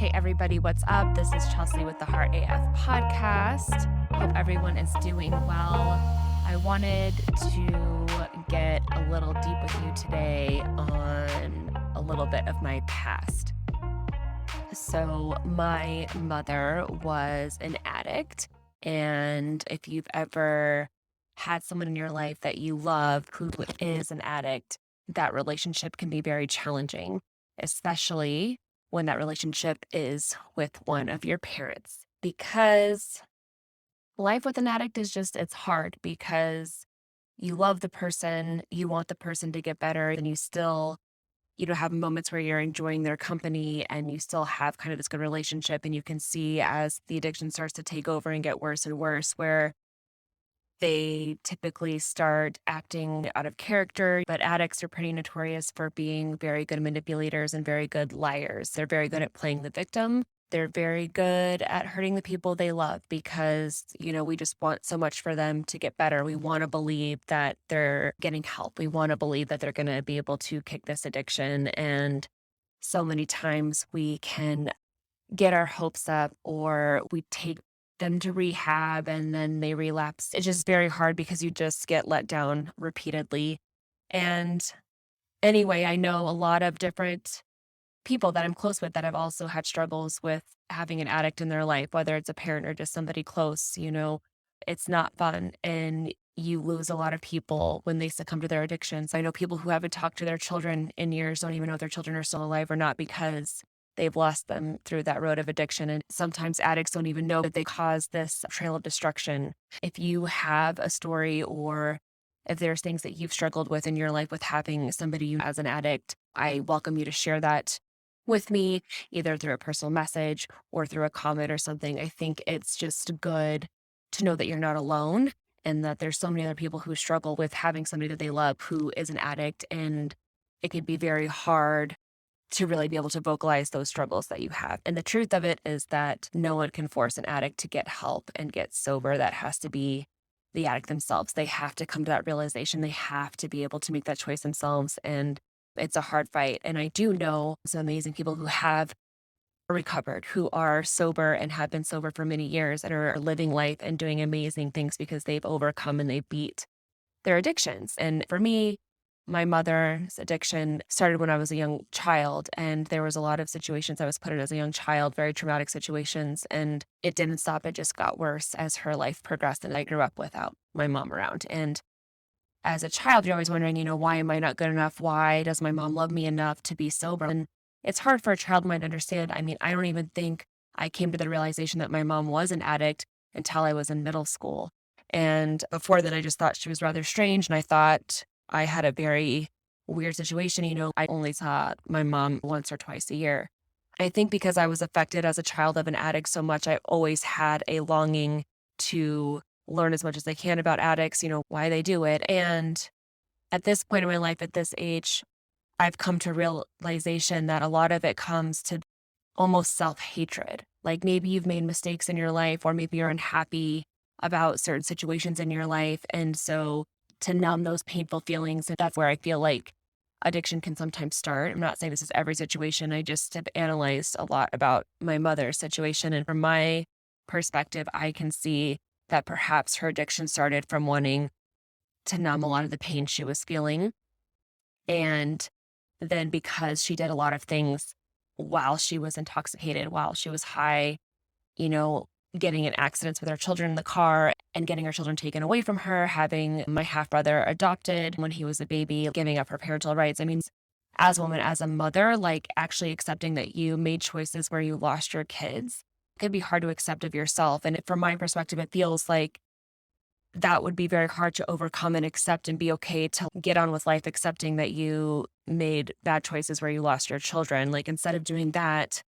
Hey everybody, what's up? This is Chelsea with the Heart AF podcast. Hope everyone is doing well. I wanted to get a little deep with you today on a little bit of my past. So my mother was an addict, and if you've ever had someone in your life that you love who is an addict, that relationship can be very challenging, especially when that relationship is with one of your parents. Because life with an addict is just, it's hard because you love the person, you want the person to get better, and you still, have moments where you're enjoying their company and you still have kind of this good relationship. And you can see as the addiction starts to take over and get worse and worse, where they typically start acting out of character. But addicts are pretty notorious for being very good manipulators and very good liars. They're very good at playing the victim. They're very good at hurting the people they love because, we just want so much for them to get better. We want to believe that they're getting help. We want to believe that they're going to be able to kick this addiction. And so many times we can get our hopes up, or we take them to rehab and then they relapse. It's just very hard because you just get let down repeatedly. And anyway, I know a lot of different people that I'm close with that have also had struggles with having an addict in their life, whether it's a parent or just somebody close. It's not fun. And you lose a lot of people when they succumb to their addictions. I know people who haven't talked to their children in years don't even know if their children are still alive or not because they've lost them through that road of addiction. And sometimes addicts don't even know that they cause this trail of destruction. If you have a story, or if there's things that you've struggled with in your life with having somebody as an addict, I welcome you to share that with me, either through a personal message or through a comment or something. I think it's just good to know that you're not alone and that there's so many other people who struggle with having somebody that they love who is an addict. And it can be very hard to really be able to vocalize those struggles that you have. And the truth of it is that no one can force an addict to get help and get sober. That has to be the addict themselves. They have to come to that realization. They have to be able to make that choice themselves. And it's a hard fight. And I do know some amazing people who have recovered, who are sober and have been sober for many years and are living life and doing amazing things because they've overcome and they beat their addictions. And for me, my mother's addiction started when I was a young child, and there was a lot of situations I was put in as a young child, very traumatic situations, and it didn't stop. It just got worse as her life progressed, and I grew up without my mom around. And as a child, you're always wondering, why am I not good enough? Why does my mom love me enough to be sober? And it's hard for a child mind to understand. I mean, I don't even think I came to the realization that my mom was an addict until I was in middle school. And before then, I just thought she was rather strange. And I thought I had a very weird situation. I only saw my mom once or twice a year. I think because I was affected as a child of an addict so much, I always had a longing to learn as much as I can about addicts, why they do it. And at this point in my life, at this age, I've come to realization that a lot of it comes to almost self-hatred. Like maybe you've made mistakes in your life, or maybe you're unhappy about certain situations in your life. And so to numb those painful feelings, that's where I feel like addiction can sometimes start. I'm not saying this is every situation. I just have analyzed a lot about my mother's situation. And from my perspective, I can see that perhaps her addiction started from wanting to numb a lot of the pain she was feeling. And then because she did a lot of things while she was intoxicated, while she was high, you know, getting in accidents with our children in the car and getting our children taken away from her, having my half brother adopted when he was a baby, giving up her parental rights. I mean, as a woman, as a mother, like actually accepting that you made choices where you lost your kids could be hard to accept of yourself. And from my perspective, it feels like that would be very hard to overcome and accept and be okay to get on with life, accepting that you made bad choices where you lost your children. Like instead of doing that,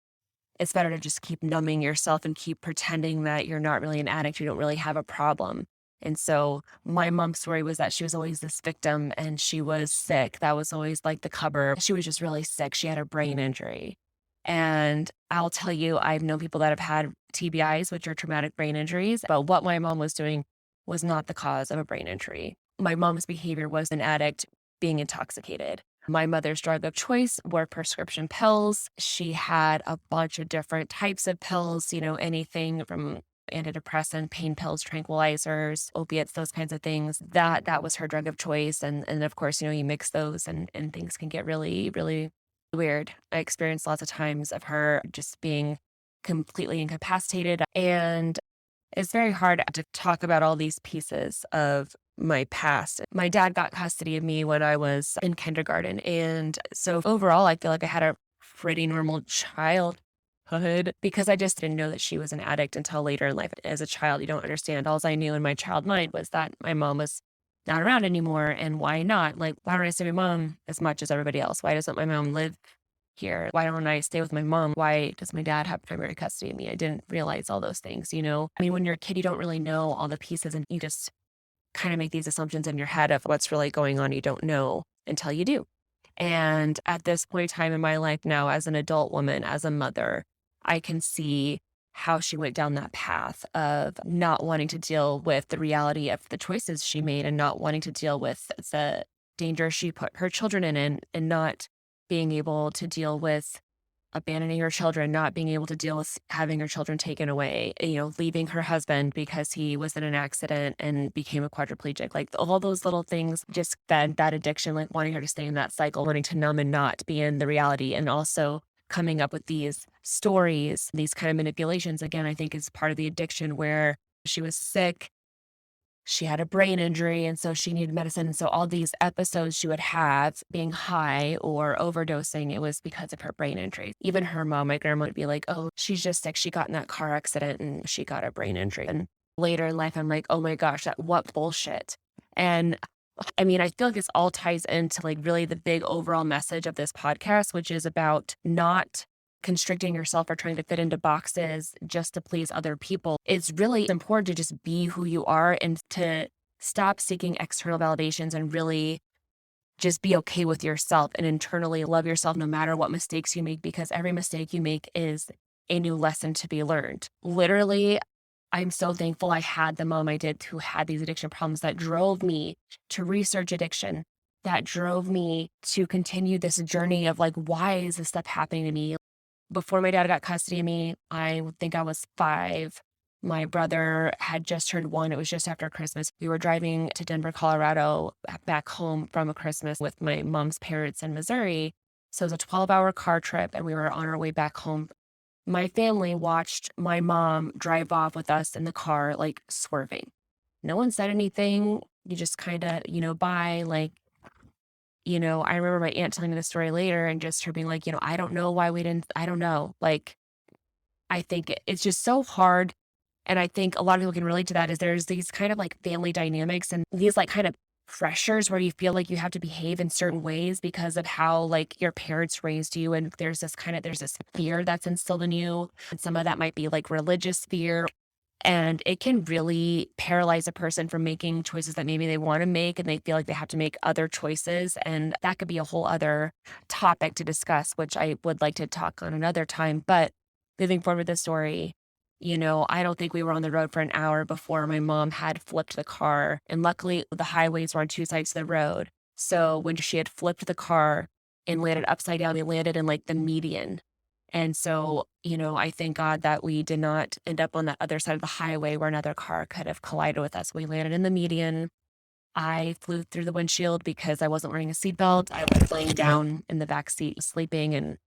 it's better to just keep numbing yourself and keep pretending that you're not really an addict. You don't really have a problem. And so my mom's story was that she was always this victim and she was sick. That was always like the cover. She was just really sick. She had a brain injury. And I'll tell you, I've known people that have had TBIs, which are traumatic brain injuries, but what my mom was doing was not the cause of a brain injury. My mom's behavior was an addict being intoxicated. My mother's drug of choice were prescription pills. She had a bunch of different types of pills, anything from antidepressant, pain pills, tranquilizers, opiates, those kinds of things. That was her drug of choice. And of course, you mix those and things can get really, really weird. I experienced lots of times of her just being completely incapacitated. And it's very hard to talk about all these pieces of my past. My dad got custody of me when I was in kindergarten. And so overall, I feel like I had a pretty normal childhood because I just didn't know that she was an addict until later in life. As a child, you don't understand. All I knew in my child mind was that my mom was not around anymore. And why not? Like, why don't I see my mom as much as everybody else? Why doesn't my mom live here? Why don't I stay with my mom? Why does my dad have primary custody of me? I didn't realize all those things. I mean, when you're a kid, you don't really know all the pieces and you just kind of make these assumptions in your head of what's really going on. You don't know until you do. And at this point in time in my life now, as an adult woman, as a mother, I can see how she went down that path of not wanting to deal with the reality of the choices she made and not wanting to deal with the danger she put her children in and not being able to deal with abandoning her children, not being able to deal with having her children taken away, leaving her husband because he was in an accident and became a quadriplegic. Like all those little things just fed that addiction, like wanting her to stay in that cycle, wanting to numb and not be in the reality. And also coming up with these stories, these kind of manipulations, again, I think is part of the addiction where she was sick. She had a brain injury, and so she needed medicine. And so all these episodes she would have being high or overdosing, it was because of her brain injury. Even her mom, my grandma, would be like, oh, she's just sick. She got in that car accident and she got a brain injury. And later in life, I'm like, oh my gosh, what bullshit. And I mean, I feel like this all ties into like really the big overall message of this podcast, which is about not constricting yourself or trying to fit into boxes just to please other people. It's really important to just be who you are and to stop seeking external validations and really just be okay with yourself and internally love yourself no matter what mistakes you make, because every mistake you make is a new lesson to be learned. Literally, I'm so thankful I had the mom I did who had these addiction problems that drove me to research addiction, that drove me to continue this journey of like, why is this stuff happening to me? Before my dad got custody of me, I think I was 5. My brother had just turned 1. It was just after Christmas. We were driving to Denver, Colorado, back home from a Christmas with my mom's parents in Missouri. So it was a 12-hour car trip, and we were on our way back home. My family watched my mom drive off with us in the car, like swerving. No one said anything. You just kind of, by like, I remember my aunt telling me the story later and just her being like, I don't know why we didn't, I don't know. Like, I think it's just so hard. And I think a lot of people can relate to that is there's these kind of like family dynamics and these like kind of pressures where you feel like you have to behave in certain ways because of how like your parents raised you. And there's this fear that's instilled in you. And some of that might be like religious fear. And it can really paralyze a person from making choices that maybe they want to make and they feel like they have to make other choices. And that could be a whole other topic to discuss, which I would like to talk on another time. But moving forward with the story, I don't think we were on the road for an hour before my mom had flipped the car. And luckily, the highways were on two sides of the road. So when she had flipped the car and landed upside down, they landed in like the median. And so, I thank God that we did not end up on the other side of the highway where another car could have collided with us. We landed in the median. I flew through the windshield because I wasn't wearing a seatbelt. I was laying down in the back seat sleeping and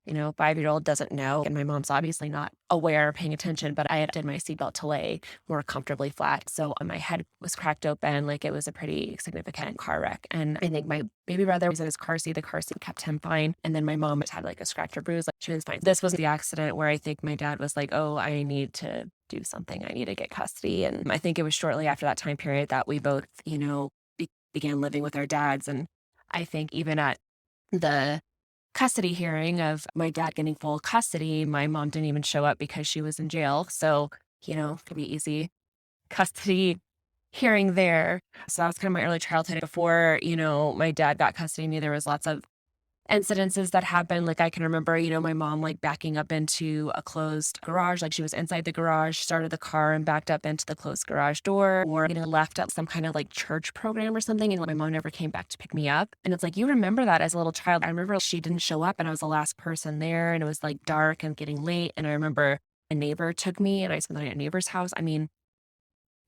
5-year-old doesn't know. And my mom's obviously not aware or paying attention, but I had did my seatbelt to lay more comfortably flat. So my head was cracked open. Like it was a pretty significant car wreck. And I think my baby brother was in his car seat. The car seat kept him fine. And then my mom had like a scratch or bruise. Like she was fine. This was the accident where I think my dad was like, oh, I need to do something. I need to get custody. And I think it was shortly after that time period that we both, began living with our dads. And I think even at the custody hearing of my dad getting full custody, my mom didn't even show up because she was in jail. So, could be easy custody hearing there. So that was kind of my early childhood before, my dad got custody of me. There was lots of incidences that happened. Like I can remember, my mom like backing up into a closed garage, like she was inside the garage, started the car and backed up into the closed garage door, or getting left at some kind of like church program or something. And my mom never came back to pick me up. And it's like, you remember that as a little child. I remember she didn't show up and I was the last person there and it was like dark and getting late. And I remember a neighbor took me and I spent the night at a neighbor's house. I mean,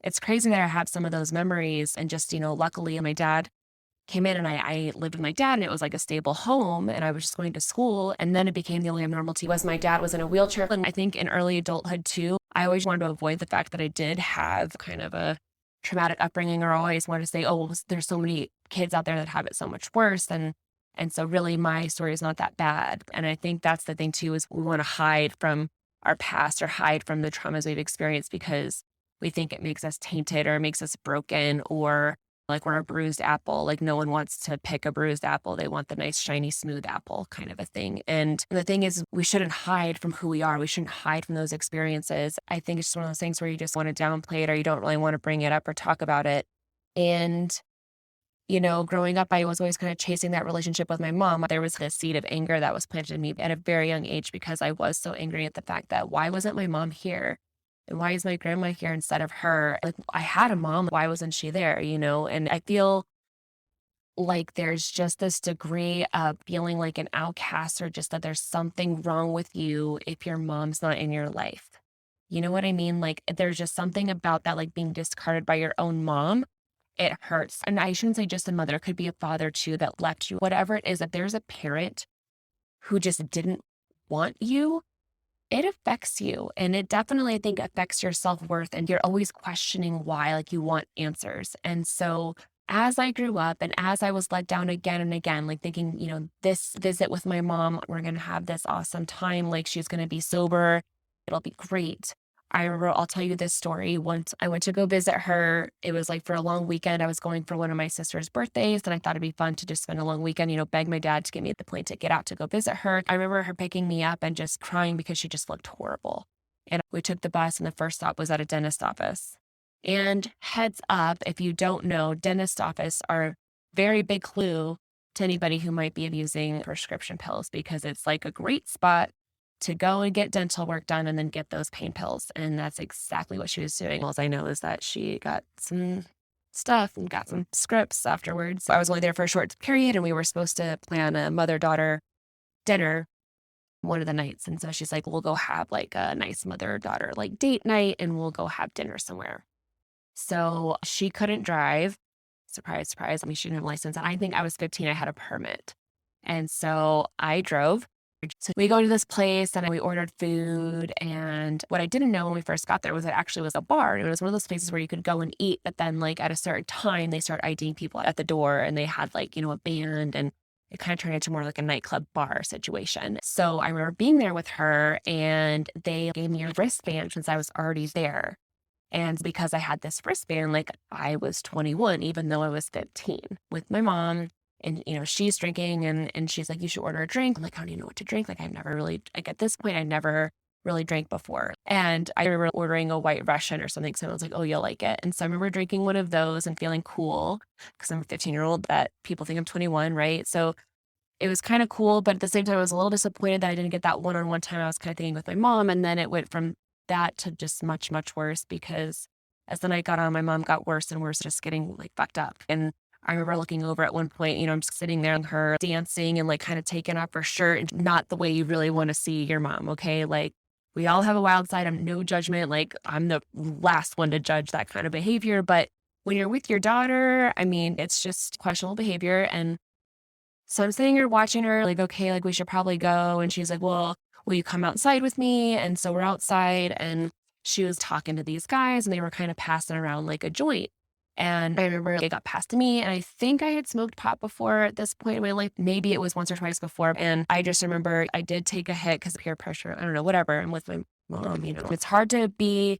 it's crazy that I have some of those memories. And just, luckily my dad came in and I lived with my dad and it was like a stable home and I was just going to school. And then it became the only abnormality was my dad was in a wheelchair. And I think in early adulthood too, I always wanted to avoid the fact that I did have kind of a traumatic upbringing or always wanted to say, oh, well, there's so many kids out there that have it so much worse. And so really my story is not that bad. And I think that's the thing too, is we want to hide from our past or hide from the traumas we've experienced because we think it makes us tainted or makes us broken or like we're a bruised apple. Like no one wants to pick a bruised apple. They want the nice, shiny, smooth apple kind of a thing. And the thing is, we shouldn't hide from who we are. We shouldn't hide from those experiences. I think it's just one of those things where you just want to downplay it or you don't really want to bring it up or talk about it. And growing up, I was always kind of chasing that relationship with my mom. There was this seed of anger that was planted in me at a very young age because I was so angry at the fact that why wasn't my mom here? And why is my grandma here instead of her? Like I had a mom, why wasn't she there? And I feel like there's just this degree of feeling like an outcast or just that there's something wrong with you if your mom's not in your life. You know what I mean? Like there's just something about that, like being discarded by your own mom. It hurts. And I shouldn't say just a mother, it could be a father too that left you. Whatever it is, if there's a parent who just didn't want you, it affects you. And it definitely, I think, affects your self-worth. And you're always questioning why, like you want answers. And so as I grew up and as I was let down again and again, like thinking, this visit with my mom, we're going to have this awesome time. Like she's going to be sober. It'll be great. I remember, I'll tell you this story. Once I went to go visit her, it was like for a long weekend. I was going for one of my sister's birthdays, and I thought it'd be fun to just spend a long weekend, beg my dad to get me the plane ticket out to go visit her. I remember her picking me up and just crying because she just looked horrible. And we took the bus, and the first stop was at a dentist office. And heads up, if you don't know, dentist office are a very big clue to anybody who might be abusing prescription pills because it's like a great spot to go and get dental work done and then get those pain pills. And that's exactly what she was doing. All I know is that she got some stuff and got some scripts afterwards. I was only there for a short period and we were supposed to plan a mother-daughter dinner one of the nights. And so she's like, we'll go have like a nice mother-daughter like date night and we'll go have dinner somewhere. So she couldn't drive. Surprise, surprise. I mean, she didn't have a license. And I think I was 15. I had a permit. And so I drove. So we go to this place and we ordered food. And what I didn't know when we first got there was it actually was a bar. It was one of those places where you could go and eat. But then like at a certain time, they start IDing people at the door and they had like, a band and it kind of turned into more like a nightclub bar situation. So I remember being there with her and they gave me a wristband since I was already there. And because I had this wristband, like I was 21, even though I was 15 with my mom. And, she's drinking and she's like, you should order a drink. I'm like, how do you know what to drink? Like, I've never really, like at this point, I never really drank before. And I remember ordering a White Russian or something. So I was like, oh, you'll like it. And so I remember drinking one of those and feeling cool because I'm a 15-year-old that people think I'm 21, right? So it was kind of cool. But at the same time, I was a little disappointed that I didn't get that one-on-one time I was kind of thinking with my mom. And then it went from that to just much, much worse because as the night got on, my mom got worse and worse, just getting like fucked up. And I remember looking over at one point, I'm just sitting there and her dancing and like kind of taking off her shirt and not the way you really want to see your mom. Okay. Like we all have a wild side. I'm no judgment. Like I'm the last one to judge that kind of behavior. But when you're with your daughter, I mean, it's just questionable behavior. And so I'm sitting here watching her like, okay, like we should probably go. And she's like, well, will you come outside with me? And so we're outside and she was talking to these guys and they were kind of passing around like a joint. And I remember it got passed to me and I think I had smoked pot before at this point in my life. Maybe it was once or twice before. And I just remember I did take a hit because of peer pressure. I don't know, whatever. I'm with my mom, It's hard to be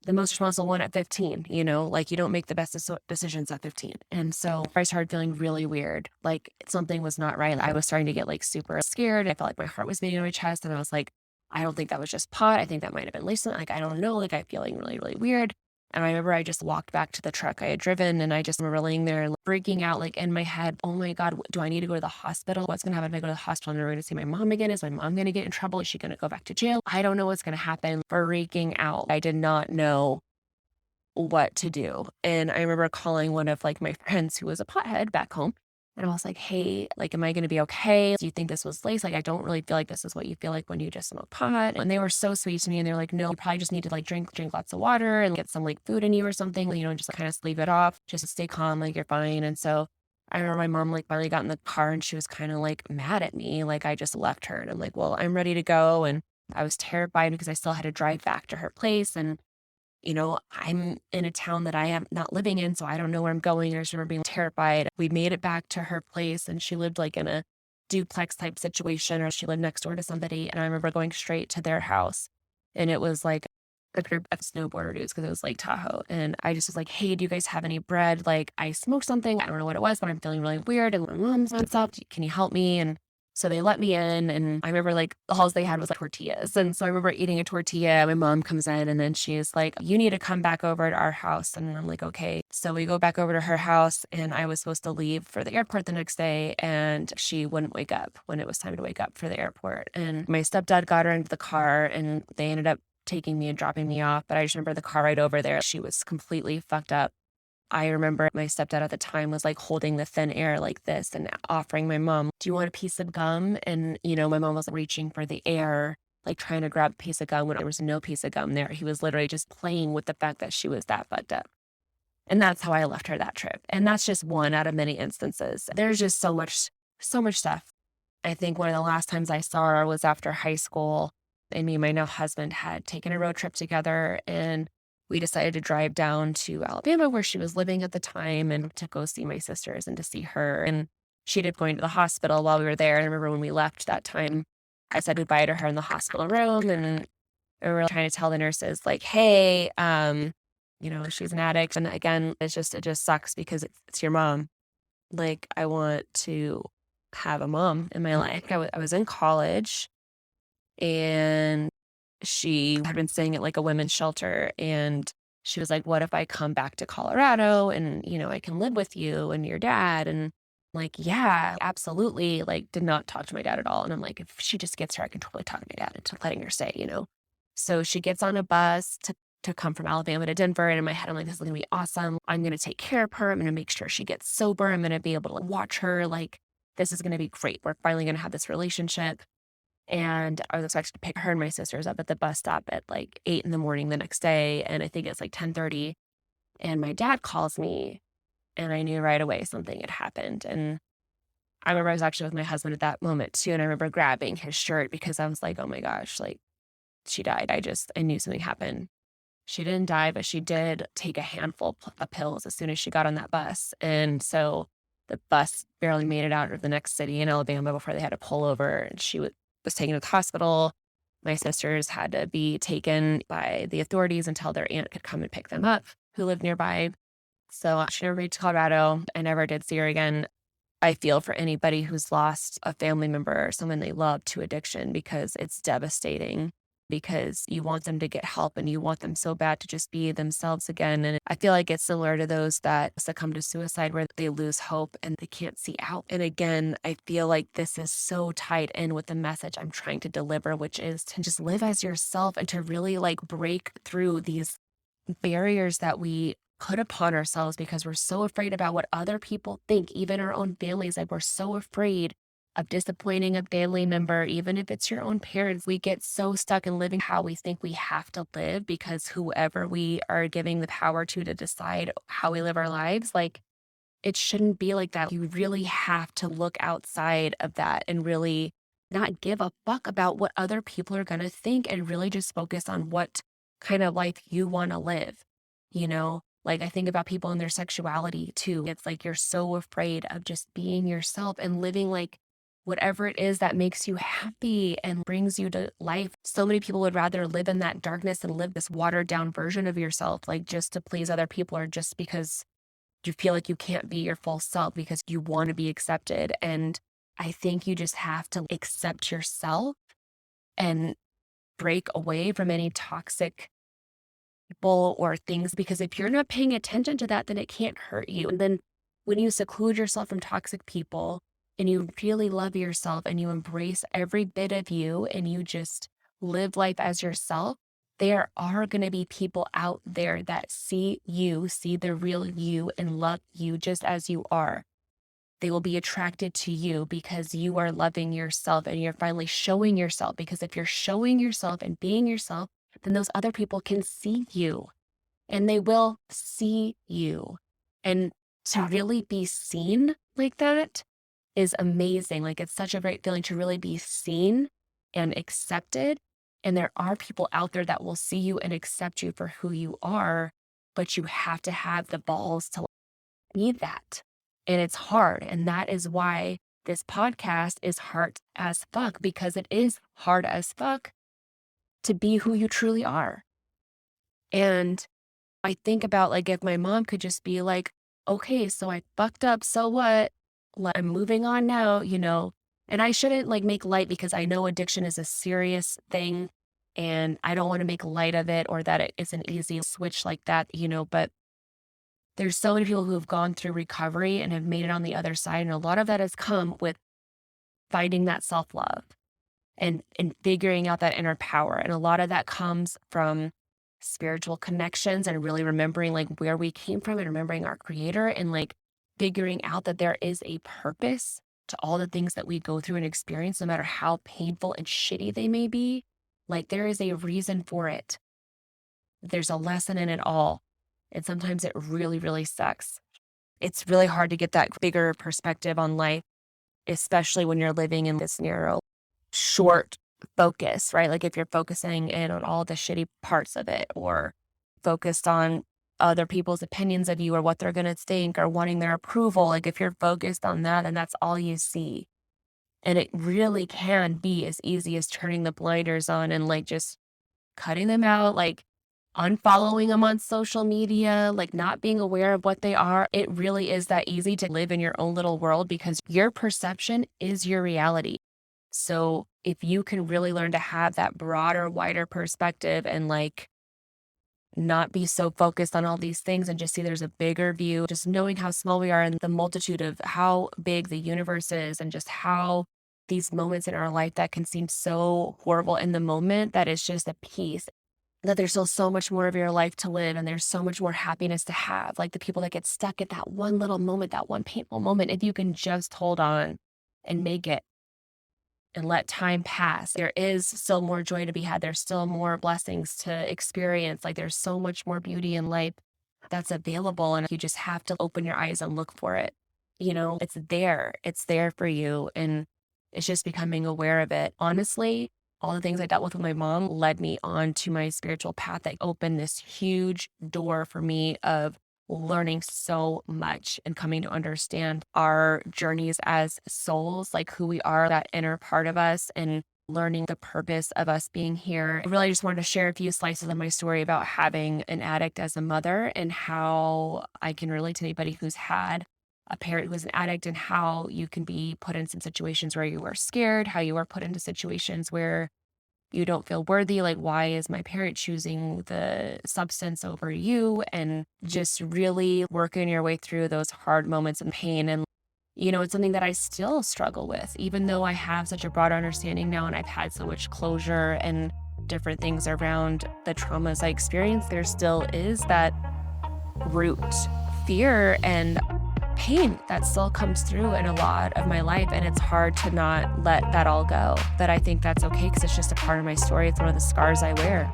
the most responsible one at 15, like you don't make the best decisions at 15. And so I started feeling really weird. Like something was not right. I was starting to get like super scared. I felt like my heart was beating in my chest. And I was like, I don't think that was just pot. I think that might've been laced. Like, I don't know. Like I'm feeling really, really weird. And I remember I just walked back to the truck I had driven, and I just remember laying there freaking out, like in my head, oh my God, do I need to go to the hospital? What's going to happen if I go to the hospital? I'm never going to see my mom again. Is my mom going to get in trouble? Is she going to go back to jail? I don't know what's going to happen. Freaking out. I did not know what to do. And I remember calling one of like my friends who was a pothead back home. And I was like, hey, like, am I going to be okay? Do you think this was lace? Like, I don't really feel like this is what you feel like when you just smoke pot. And they were so sweet to me. And they're like, no, you probably just need to like drink lots of water and get some like food in you or something, and just kind of leave it off. Just stay calm. Like, you're fine. And so I remember my mom like finally got in the car and she was kind of like mad at me. Like, I just left her and I'm like, well, I'm ready to go. And I was terrified because I still had to drive back to her place. And I'm in a town that I am not living in, so I don't know where I'm going. I just remember being terrified. We made it back to her place, and she lived like in a duplex type situation, or she lived next door to somebody. And I remember going straight to their house, and it was like a group of snowboarder dudes because it was Lake Tahoe. And I just was like, hey, do you guys have any bread? Like, I smoked something. I don't know what it was, but I'm feeling really weird. And my mom's what's up? Can you help me? And so they let me in, and I remember like all they had was like tortillas. And so I remember eating a tortilla. My mom comes in and then she's like, you need to come back over to our house. And I'm like, okay. So we go back over to her house, and I was supposed to leave for the airport the next day, and she wouldn't wake up when it was time to wake up for the airport. And my stepdad got her into the car, and they ended up taking me and dropping me off. But I just remember the car ride over there, she was completely fucked up. I remember my stepdad at the time was like holding the thin air like this and offering my mom, do you want a piece of gum? And, my mom was reaching for the air, like trying to grab a piece of gum when there was no piece of gum there. He was literally just playing with the fact that she was that fucked up. And that's how I left her that trip. And that's just one out of many instances. There's just so much stuff. I think one of the last times I saw her was after high school, and me and my now husband had taken a road trip together, and we decided to drive down to Alabama where she was living at the time and to go see my sisters and to see her. And she ended up going to the hospital while we were there. And I remember when we left that time, I said goodbye to her in the hospital room, and we were trying to tell the nurses like, hey, she's an addict. And again, it just sucks because it's your mom. Like, I want to have a mom in my life. I was in college, and she had been staying at like a women's shelter, and she was like, what if I come back to Colorado and, I can live with you and your dad? And like, yeah, absolutely. Like, did not talk to my dad at all. And I'm like, if she just gets her, I can totally talk to my dad into letting her stay. So she gets on a bus to come from Alabama to Denver. And in my head, I'm like, this is going to be awesome. I'm going to take care of her. I'm going to make sure she gets sober. I'm going to be able to watch her. Like, this is going to be great. We're finally going to have this relationship. And I was expected to pick her and my sisters up at the bus stop at like 8 in the morning the next day. And I think it's like 10:30. And my dad calls me, and I knew right away something had happened. And I remember I was actually with my husband at that moment too. And I remember grabbing his shirt because I was like, oh my gosh, like, she died. I knew something happened. She didn't die, but she did take a handful of pills as soon as she got on that bus. And so the bus barely made it out of the next city in Alabama before they had to pull over. And she was taken to the hospital. My sisters had to be taken by the authorities until their aunt could come and pick them up, who lived nearby. So she never made to Colorado. I never did see her again. I feel for anybody who's lost a family member or someone they love to addiction, because it's devastating, because you want them to get help and you want them so bad to just be themselves again. And I feel like it's similar to those that succumb to suicide, where they lose hope and they can't see out. And again, I feel like this is so tied in with the message I'm trying to deliver, which is to just live as yourself and to really like break through these barriers that we put upon ourselves because we're so afraid about what other people think, even our own families. Like, we're so afraid of disappointing a family member, even if it's your own parents. We get so stuck in living how we think we have to live because whoever we are giving the power to decide how we live our lives, like, it shouldn't be like that. You really have to look outside of that and really not give a fuck about what other people are going to think, and really just focus on what kind of life you want to live. Like, I think about people and their sexuality too. It's like you're so afraid of just being yourself and living like whatever it is that makes you happy and brings you to life. So many people would rather live in that darkness and live this watered down version of yourself, like just to please other people, or just because you feel like you can't be your full self because you want to be accepted. And I think you just have to accept yourself and break away from any toxic people or things, because if you're not paying attention to that, then it can't hurt you. And then when you seclude yourself from toxic people and you really love yourself and you embrace every bit of you and you just live life as yourself, there are going to be people out there that see you, see the real you, and love you just as you are. They will be attracted to you because you are loving yourself and you're finally showing yourself. Because if you're showing yourself and being yourself, then those other people can see you and they will see you. And to really be seen like that is amazing. Like, it's such a great feeling to really be seen and accepted. And there are people out there that will see you and accept you for who you are, but you have to have the balls to need that. And it's hard. And that is why this podcast is hard as fuck, because it is hard as fuck to be who you truly are. And I think about, like, if my mom could just be like, okay, so I fucked up, so what? I'm moving on now, and I shouldn't like make light, because I know addiction is a serious thing and I don't want to make light of it or that it is an easy switch like that, but there's so many people who have gone through recovery and have made it on the other side. And a lot of that has come with finding that self-love and figuring out that inner power. And a lot of that comes from spiritual connections and really remembering like where we came from and remembering our creator and like figuring out that there is a purpose to all the things that we go through and experience, no matter how painful and shitty they may be. Like, there is a reason for it. There's a lesson in it all. And sometimes it really, really sucks. It's really hard to get that bigger perspective on life, especially when you're living in this narrow, short focus, right? Like, if you're focusing in on all the shitty parts of it, or focused on other people's opinions of you or what they're going to think or wanting their approval. Like, if you're focused on that and that's all you see. And it really can be as easy as turning the blinders on and like just cutting them out, like unfollowing them on social media, like not being aware of what they are. It really is that easy to live in your own little world, because your perception is your reality. So if you can really learn to have that broader, wider perspective and like not be so focused on all these things and just see there's a bigger view, just knowing how small we are and the multitude of how big the universe is, and just how these moments in our life that can seem so horrible in the moment, that is just a piece, that there's still so much more of your life to live and there's so much more happiness to have. Like, the people that get stuck at that one little moment, that one painful moment, if you can just hold on and make it and let time pass, there is still more joy to be had. There's still more blessings to experience. Like, there's so much more beauty in life that's available. And you just have to open your eyes and look for it. It's there. It's there for you. And it's just becoming aware of it. Honestly, all the things I dealt with my mom led me on to my spiritual path that opened this huge door for me of learning so much and coming to understand our journeys as souls, like who we are, that inner part of us, and learning the purpose of us being here. I really just wanted to share a few slices of my story about having an addict as a mother and how I can relate to anybody who's had a parent who is an addict, and how you can be put in some situations where you are scared, how you are put into situations where you don't feel worthy. Like, why is my parent choosing the substance over you? And just really working your way through those hard moments and pain. And, it's something that I still struggle with, even though I have such a broad understanding now and I've had so much closure and different things around the traumas I experienced. There still is that root fear and pain that still comes through in a lot of my life, and it's hard to not let that all go. But I think that's okay, because it's just a part of my story. It's one of the scars I wear,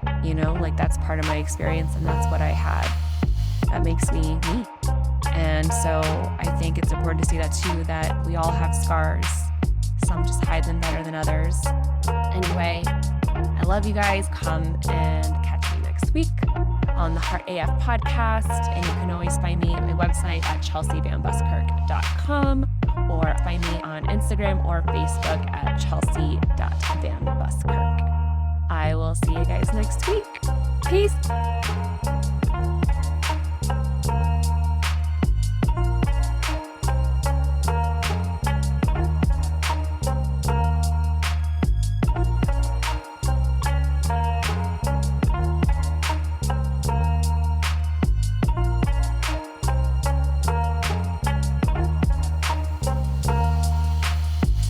like that's part of my experience, and that's what I had. That makes me me. And so I think it's important to see that too, that we all have scars. Some just hide them better than others. Anyway, I love you guys. Come and catch me next week on the Heart AF podcast. And you can always find me at my website at chelseavanbuskirk.com, or find me on Instagram or Facebook at chelsea.vanbuskirk. I will see you guys next week. Peace.